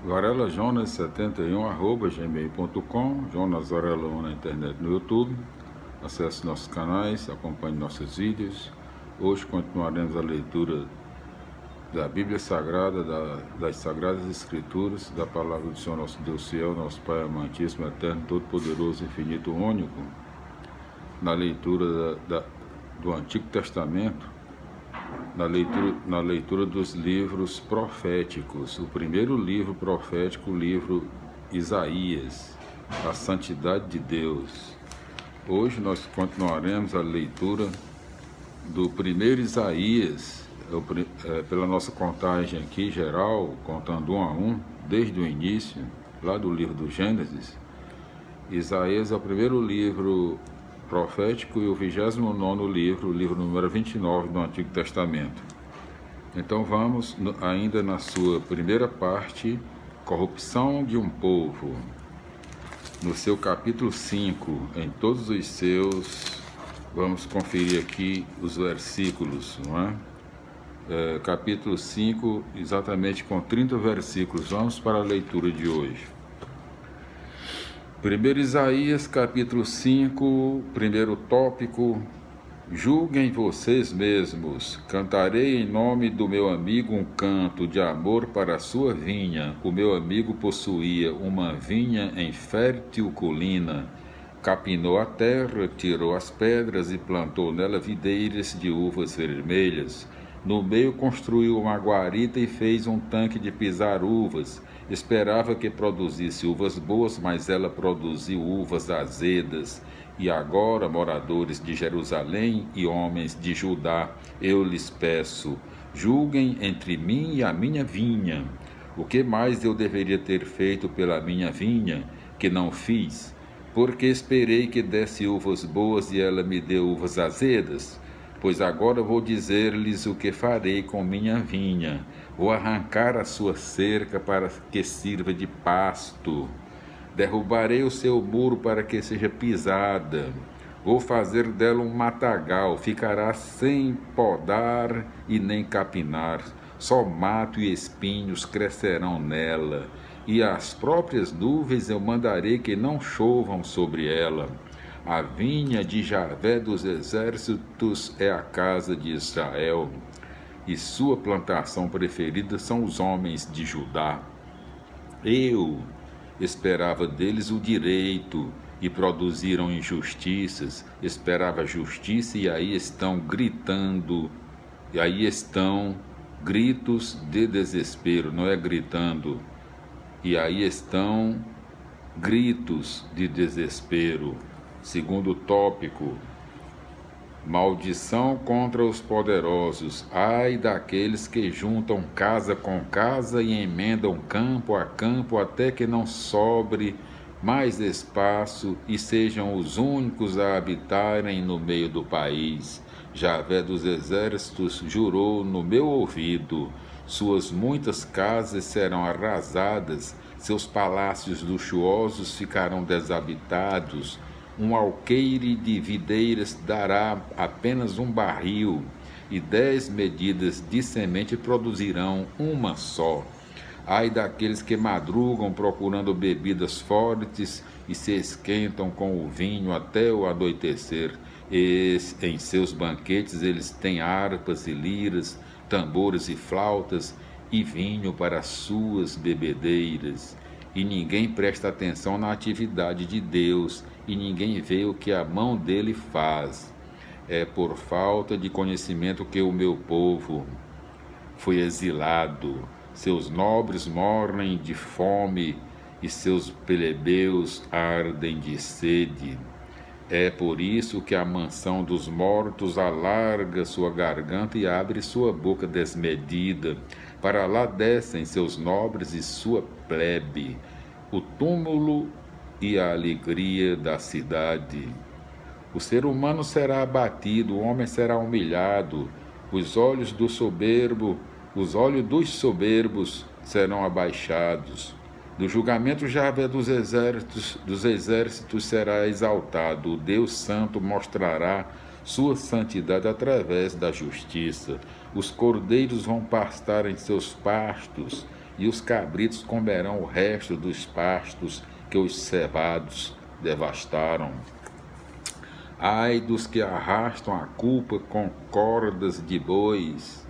varelajonas71@gmail.com, Jonas Varela 1 na internet, no YouTube. Acesse nossos canais, acompanhe nossos vídeos. Hoje continuaremos a leitura da Bíblia Sagrada, das Sagradas Escrituras, da Palavra do Senhor nosso Deus fiel, nosso Pai amantíssimo, eterno, todo-poderoso, infinito, único, na leitura do Antigo Testamento, na leitura dos livros proféticos. O primeiro livro profético, o livro Isaías, a Santidade de Deus. Hoje nós continuaremos a leitura do primeiro Isaías, pela nossa contagem aqui geral, contando 1 a 1, desde o início, lá do livro do Gênesis. Isaías é o primeiro livro profético e o 29º livro, o livro número 29 do Antigo Testamento. Então vamos ainda na sua primeira parte, corrupção de um povo, no seu capítulo 5, em todos os seus, vamos conferir aqui os versículos, não é? Capítulo 5, exatamente com 30 versículos. Vamos para a leitura de hoje. 1 Isaías, capítulo 5, primeiro tópico: julguem vocês mesmos, cantarei em nome do meu amigo um canto de amor para a sua vinha. O meu amigo possuía uma vinha em fértil colina, capinou a terra, tirou as pedras e plantou nela videiras de uvas vermelhas. No meio construiu uma guarita e fez um tanque de pisar uvas. Esperava que produzisse uvas boas, mas ela produziu uvas azedas. E agora, moradores de Jerusalém e homens de Judá, eu lhes peço, julguem entre mim e a minha vinha. O que mais eu deveria ter feito pela minha vinha, que não fiz? Porque esperei que desse uvas boas e ela me deu uvas azedas? Pois agora vou dizer-lhes o que farei com minha vinha. Vou arrancar a sua cerca para que sirva de pasto. Derrubarei o seu muro para que seja pisada. Vou fazer dela um matagal. Ficará sem podar e nem capinar. Só mato e espinhos crescerão nela. E as próprias nuvens eu mandarei que não chovam sobre ela. A vinha de Javé dos exércitos é a casa de Israel, e sua plantação preferida são os homens de Judá. Eu esperava deles o direito, e produziram injustiças. Esperava justiça, e aí estão gritando, e aí estão gritos de desespero, não é gritando, e aí estão gritos de desespero. Segundo tópico: maldição contra os poderosos. Ai daqueles que juntam casa com casa e emendam campo a campo até que não sobre mais espaço e sejam os únicos a habitarem no meio do país. Javé dos exércitos jurou no meu ouvido: suas muitas casas serão arrasadas, seus palácios luxuosos ficarão desabitados. Um alqueire de videiras dará apenas um barril, e 10 medidas de semente produzirão uma só. Ai daqueles que madrugam procurando bebidas fortes e se esquentam com o vinho até o anoitecer. E em seus banquetes eles têm harpas e liras, tambores e flautas, e vinho para suas bebedeiras. E ninguém presta atenção na atividade de Deus, e ninguém vê o que a mão dele faz. É por falta de conhecimento que o meu povo foi exilado. Seus nobres morrem de fome, e seus plebeus ardem de sede. É por isso que a mansão dos mortos alarga sua garganta e abre sua boca desmedida. Para lá descem seus nobres e sua plebe, o túmulo e a alegria da cidade. O ser humano será abatido, o homem será humilhado, os olhos dos soberbos serão abaixados. Do julgamento Javé dos exércitos será exaltado. O Deus Santo mostrará sua santidade através da justiça. Os cordeiros vão pastar em seus pastos, e os cabritos comerão o resto dos pastos que os cevados devastaram. Ai dos que arrastam a culpa com cordas de bois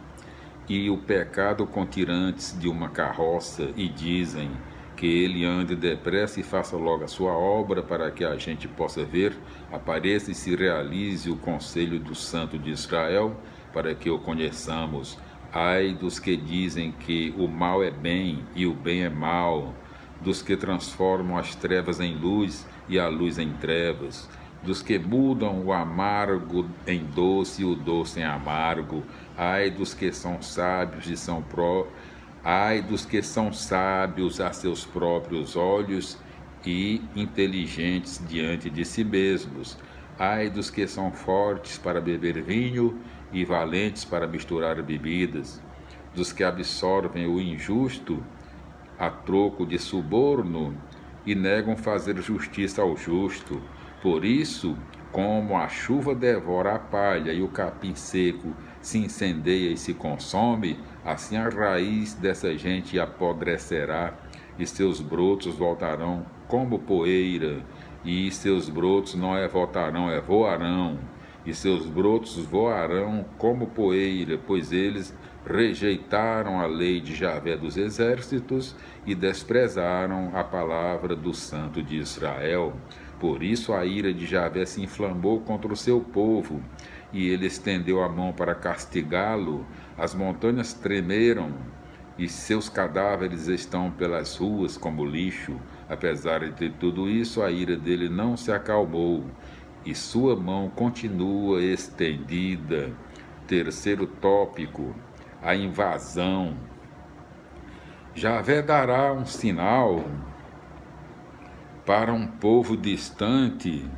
e o pecado com tirantes de uma carroça e dizem que ele ande depressa e faça logo a sua obra para que a gente possa ver, apareça e se realize o conselho do Santo de Israel, para que o conheçamos. Ai dos que dizem que o mal é bem e o bem é mal, dos que transformam as trevas em luz e a luz em trevas, dos que mudam o amargo em doce e o doce em amargo. Ai dos que são sábios e são Ai dos que são sábios a seus próprios olhos e inteligentes diante de si mesmos. Ai dos que são fortes para beber vinho e valentes para misturar bebidas, dos que absorvem o injusto a troco de suborno e negam fazer justiça ao justo. Por isso, como a chuva devora a palha e o capim seco se incendeia e se consome, assim a raiz dessa gente apodrecerá e seus brotos voltarão como poeira, e seus brotos não voltarão, voarão, e seus brotos voarão como poeira, pois eles rejeitaram a lei de Javé dos exércitos e desprezaram a palavra do Santo de Israel. Por isso a ira de Javé se inflamou contra o seu povo, e ele estendeu a mão para castigá-lo. As montanhas tremeram, e seus cadáveres estão pelas ruas como lixo. Apesar de tudo isso, a ira dele não se acalmou, e sua mão continua estendida. Terceiro tópico, a invasão. Javé dará um sinal para um povo distante,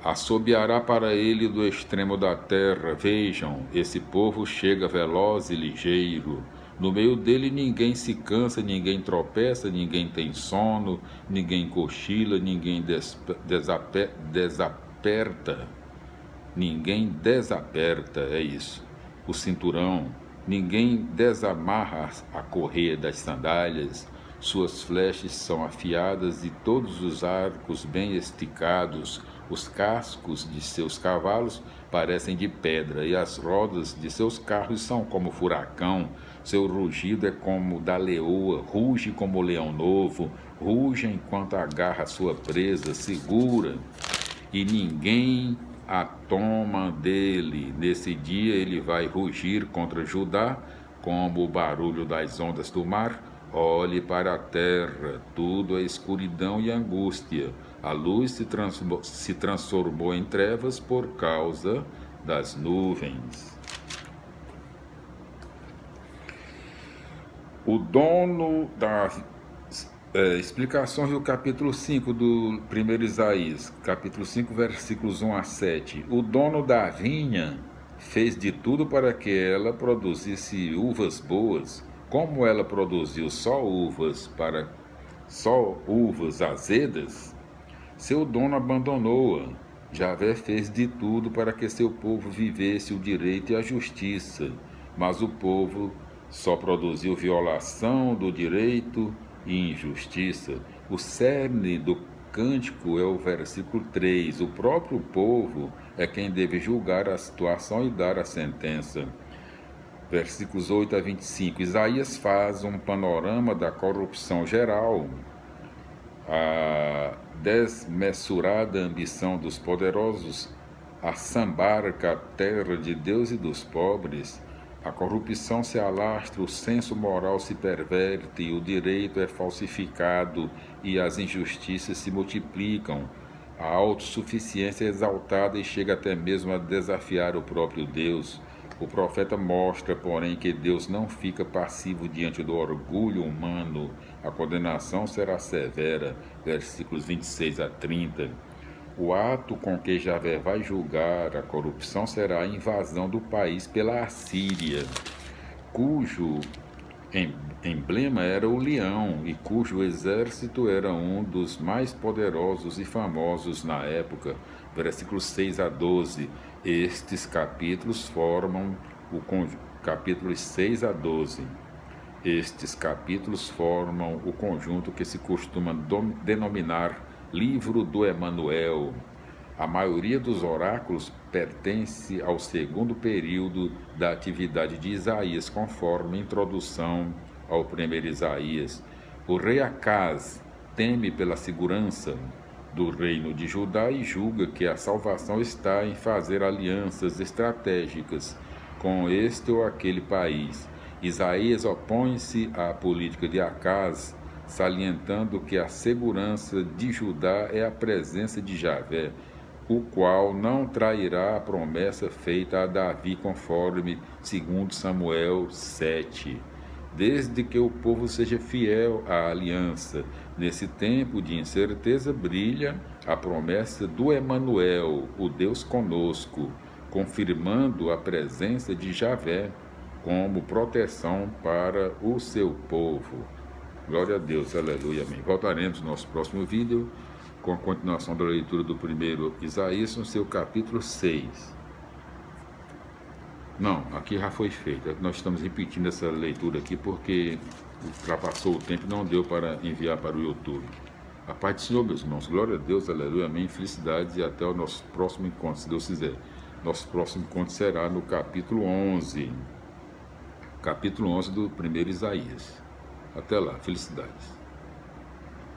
assobiará para ele do extremo da terra. Vejam, esse povo chega veloz e ligeiro. No meio dele ninguém se cansa, ninguém tropeça, ninguém tem sono, ninguém cochila, ninguém desaperta. Ninguém desaperta, é isso, o cinturão. Ninguém desamarra a correia das sandálias. Suas flechas são afiadas e todos os arcos bem esticados. Os cascos de seus cavalos parecem de pedra e as rodas de seus carros são como furacão. Seu rugido é como da leoa, ruge como o leão novo, ruge enquanto agarra sua presa, segura, e ninguém a toma dele. Nesse dia ele vai rugir contra Judá, como o barulho das ondas do mar. Olhe para a terra, tudo é escuridão e angústia. A luz se transformou em trevas por causa das nuvens. O dono da explicações do capítulo 5 do 1 Isaías, capítulo 5, versículos 1 a 7. O dono da vinha fez de tudo para que ela produzisse uvas boas. Como ela produziu só uvas azedas, seu dono abandonou-a. Javé fez de tudo para que seu povo vivesse o direito e a justiça, mas o povo só produziu violação do direito e injustiça. O cerne do cântico é o versículo 3. O próprio povo é quem deve julgar a situação e dar a sentença. Versículos 8 a 25. Isaías faz um panorama da corrupção geral, a desmesurada ambição dos poderosos assambarca a terra de Deus e dos pobres. A corrupção se alastra, o senso moral se perverte, o direito é falsificado e as injustiças se multiplicam. A autossuficiência é exaltada e chega até mesmo a desafiar o próprio Deus. O profeta mostra, porém, que Deus não fica passivo diante do orgulho humano. A condenação será severa. Versículos 26 a 30. O ato com que Javé vai julgar a corrupção será a invasão do país pela Assíria, cujo emblema era o leão e cujo exército era um dos mais poderosos e famosos na época. Versículos 6 a 12. Estes capítulos formam o capítulos 6 a 12. Estes capítulos formam o conjunto que se costuma denominar Livro do Emanuel. A maioria dos oráculos pertence ao segundo período da atividade de Isaías, conforme a introdução ao primeiro Isaías. O rei Acaz teme pela segurança do reino de Judá e julga que a salvação está em fazer alianças estratégicas com este ou aquele país. Isaías opõe-se à política de Acaz, salientando que a segurança de Judá é a presença de Javé, o qual não trairá a promessa feita a Davi, conforme 2 Samuel 7. Desde que o povo seja fiel à aliança, nesse tempo de incerteza brilha a promessa do Emanuel, o Deus conosco, confirmando a presença de Javé como proteção para o seu povo. Glória a Deus, aleluia, amém. Voltaremos no nosso próximo vídeo com a continuação da leitura do primeiro Isaías, no seu capítulo 6. Não, aqui já foi feito. Nós estamos repetindo essa leitura aqui porque ultrapassou o tempo e não deu para enviar para o YouTube. A paz do Senhor, meus irmãos. Glória a Deus, aleluia, amém. Felicidades e até o nosso próximo encontro, se Deus quiser. Nosso próximo encontro será no capítulo 11. Capítulo 11 do primeiro Isaías. Até lá, felicidades.